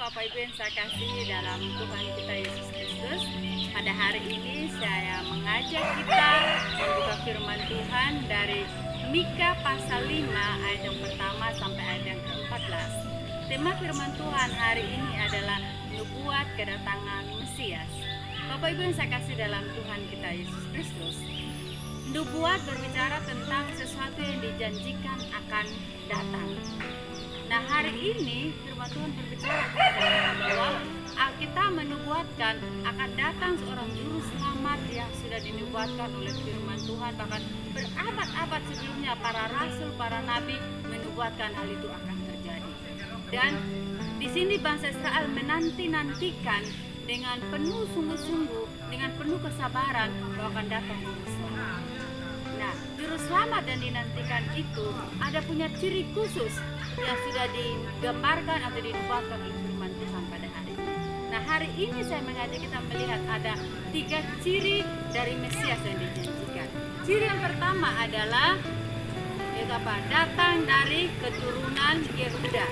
Bapak Ibu yang saya kasihi dalam Tuhan kita Yesus Kristus. Pada hari ini saya mengajak kita membuka firman Tuhan dari Mika pasal 5 ayat yang pertama sampai ayat yang ke-14. Tema firman Tuhan hari ini adalah nubuat kedatangan Mesias. Bapak Ibu yang saya kasih dalam Tuhan kita Yesus Kristus, nubuat berbicara tentang sesuatu yang dijanjikan akan datang. Nah, hari ini firman Tuhan berbicara kepada kita bahwa kita menubuatkan akan datang seorang juru selamat yang sudah dinubuatkan oleh firman Tuhan. Bahkan berabad-abad sebelumnya para rasul, para nabi menubuatkan hal itu akan terjadi. Dan di sini bangsa Israel menanti-nantikan dengan penuh sungguh-sungguh, dengan penuh kesabaran bahwa akan datang juru selamat. Nah, juru selamat dan dinantikan itu ada punya ciri khusus yang sudah digambarkan atau dinubuatkan oleh firman Tuhan pada hari ini. Nah, hari ini saya mengajak kita melihat ada 3 ciri dari Mesias yang dijanjikan. Ciri yang pertama adalah datang dari keturunan Yehuda.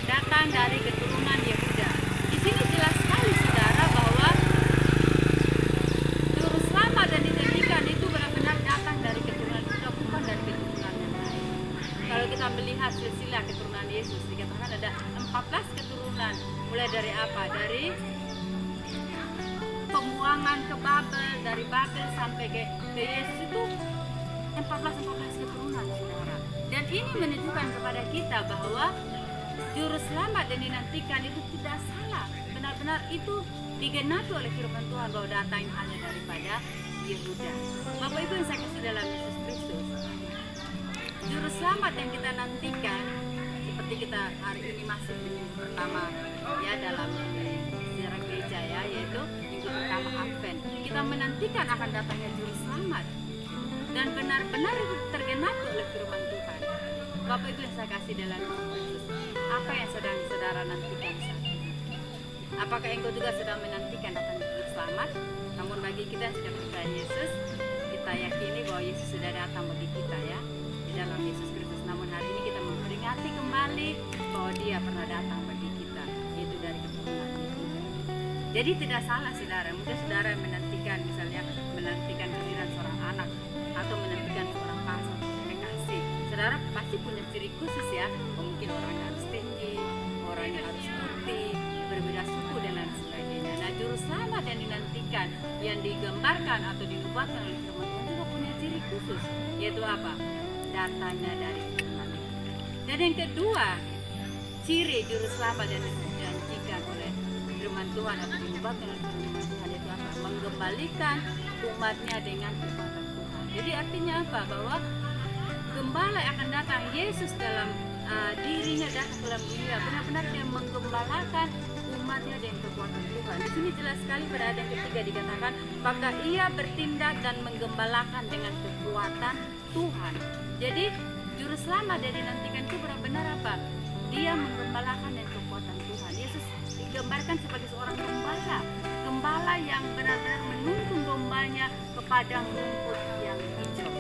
Datang dari keturunan Yehuda. Di sini jelas sekali saudara bahwa juru selamat dan dijanjikan itu benar-benar datang dari keturunan Yehuda, bukan dari keturunan yang lain. Kalau kita melihat silsilah keturunan Yesus, dikatakan ada 14 keturunan. Mulai dari apa? Dari pembuangan ke Babel, dari Babel sampai ke Yesus itu 14 keturunan, saudara. Dan ini menunjukkan kepada kita bahwa juru selamat yang dinantikan itu tidak salah. Benar-benar itu digenapi oleh firman Tuhan bahwa datang hanya daripada Yehuda. Bapak Ibu yang saya kasih dalam Yesus Kristus, juru selamat yang kita nantikan, seperti kita hari ini masuk minggu pertama ya dalam sejarah gereja ya, yaitu minggu pertama Advent. Kita menantikan akan datangnya juru selamat dan benar-benar itu tergenapi oleh firman Tuhan. Bapak Ibu yang saya kasih dalam Yesus Kristus, apa yang sedang saudara nantikan saat ini? Apakah engkau juga sedang menantikan datangnya juru selamat? Namun bagi kita yang sudah percaya Yesus, kita yakini bahwa Yesus sudah datang bagi kita ya, di dalam Yesus Kristus. Namun hari ini kita memperingati kembali bahwa Dia pernah datang bagi kita, yaitu dari keturunan Yehuda. Jadi tidak salah saudara, mungkin saudara menantikan, misalnya menantikan kehadiran seorang anak atau menantikan seorang pasangan kekasih. Saudara pasti punya ciri khusus ya, mungkin orangnya harus tinggi, orangnya harus putih, berbeda suku dan lain sebagainya. Nah, juru selamat yang dinantikan, yang digambarkan atau dinubuatkan oleh firman Tuhan juga punya ciri khusus, yaitu apa? Datangnya dari keturunan Yehuda. Dan yang kedua, ciri juru selamat yang dijanjikan oleh firman Tuhan atau dinubuatkan oleh firman Tuhan itu apa? Menggembalikan umatnya dengan kekuatan Tuhan. Jadi artinya apa? Bahwa gembala yang akan datang, Yesus dalam dirinya datang dalam dunia, benar-benar dia menggembalakan umatnya dengan kekuatan Tuhan. Di sini jelas sekali pada ayat yang ketiga dikatakan, maka ia bertindak dan menggembalakan dengan kekuatan Tuhan. Jadi juru selamat yang dinantikan itu benar-benar apa? Dia menggembalakan dengan kekuatan Tuhan. Yesus digambarkan sebagai seorang gembala, gembala yang benar-benar menuntun dombanya ke padang rumput yang hijau.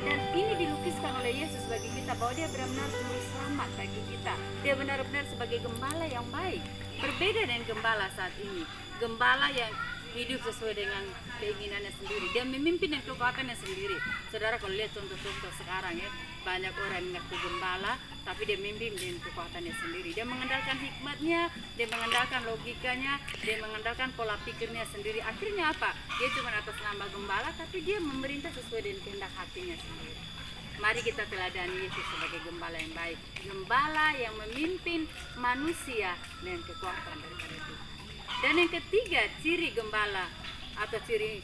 Dan ini dilukiskan oleh Yesus bagi kita bahwa Dia benar-benar juru selamat bagi kita. Dia benar-benar sebagai gembala yang baik. Berbeda dengan gembala saat ini. Gembala yang hidup sesuai dengan keinginannya sendiri. Dia memimpin dengan kekuatannya sendiri. Saudara kalau lihat contoh-contoh sekarang ya, banyak orang yang mengaku gembala, tapi dia memimpin dengan kekuatannya sendiri. Dia mengandalkan hikmatnya, dia mengandalkan logikanya, dia mengandalkan pola pikirnya sendiri. Akhirnya apa? Dia cuma atas nama gembala, tapi dia memerintah sesuai dengan kehendak hatinya sendiri. Mari kita teladani Yesus sebagai gembala yang baik. Gembala yang memimpin manusia dengan kekuatan daripada Tuhan. Dan yang ketiga, ciri gembala atau ciri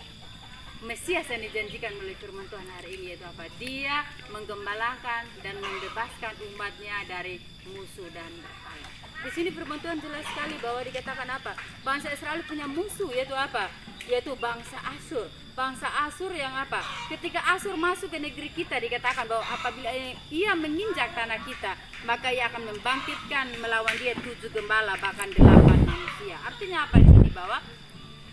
Mesias yang dijanjikan oleh firman Tuhan hari ini yaitu apa? Dia menggembalakan dan membebaskan umatnya dari musuh dan berhala. Di sini firman Tuhan jelas sekali bahwa dikatakan apa? Bangsa Israel punya musuh yaitu apa? Yaitu bangsa Asyur. Bangsa Asyur yang apa? Ketika Asyur masuk ke negeri kita dikatakan bahwa apabila ia menginjak tanah kita, maka ia akan membangkitkan melawan dia 7 gembala bahkan 8 manusia. Artinya apa di sini? Bahwa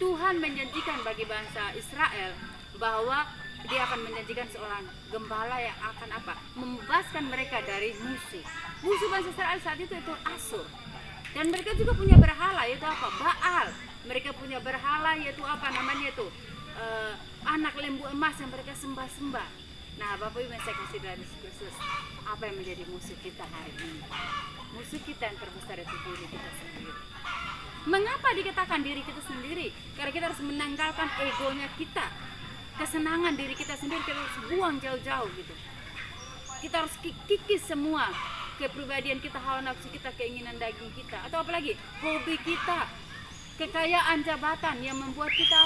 Tuhan menjanjikan bagi bangsa Israel bahwa Dia akan menjanjikan seorang gembala yang akan apa? Membebaskan mereka dari musuh. Musuh bangsa Israel saat itu Asur. Dan mereka juga punya berhala, yaitu apa? Baal. Mereka punya berhala, yaitu apa namanya itu? Anak lembu emas yang mereka sembah-sembah. Nah, Bapak Ibu yang saya kasih dalam Yesus Kristus, apa yang menjadi musuh kita hari ini? Musuh kita yang terbesar itu diri kita sendiri. Mengapa dikatakan diri kita sendiri? Karena kita harus menanggalkan egonya kita. Kesenangan diri kita sendiri kita harus buang jauh-jauh gitu. Kita harus kikis semua kepribadian kita, hawa nafsu kita, keinginan daging kita, atau apalagi hobi kita, kekayaan, jabatan yang membuat kita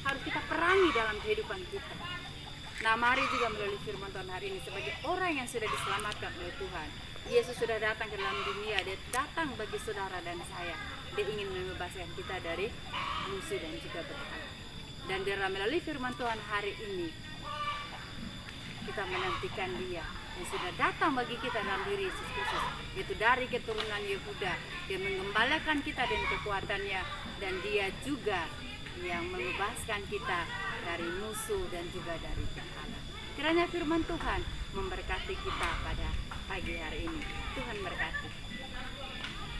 harus kita perangi dalam kehidupan kita. Nah, mari juga melalui firman Tuhan hari ini sebagai orang yang sudah diselamatkan oleh Tuhan. Yesus sudah datang ke dalam dunia, dia datang bagi saudara dan saya. Dia ingin membebaskan kita dari musuh dan juga berhala. Dan melalui firman Tuhan hari ini kita menantikan dia yang sudah datang bagi kita dalam diri Yesus Kristus, yaitu dari keturunan Yehuda. Dia mengembalakan kita dengan kekuatannya, dan dia juga yang membebaskan kita dari musuh dan juga dari berhala. Kiranya firman Tuhan memberkati kita pada pagi hari ini. Tuhan berkati.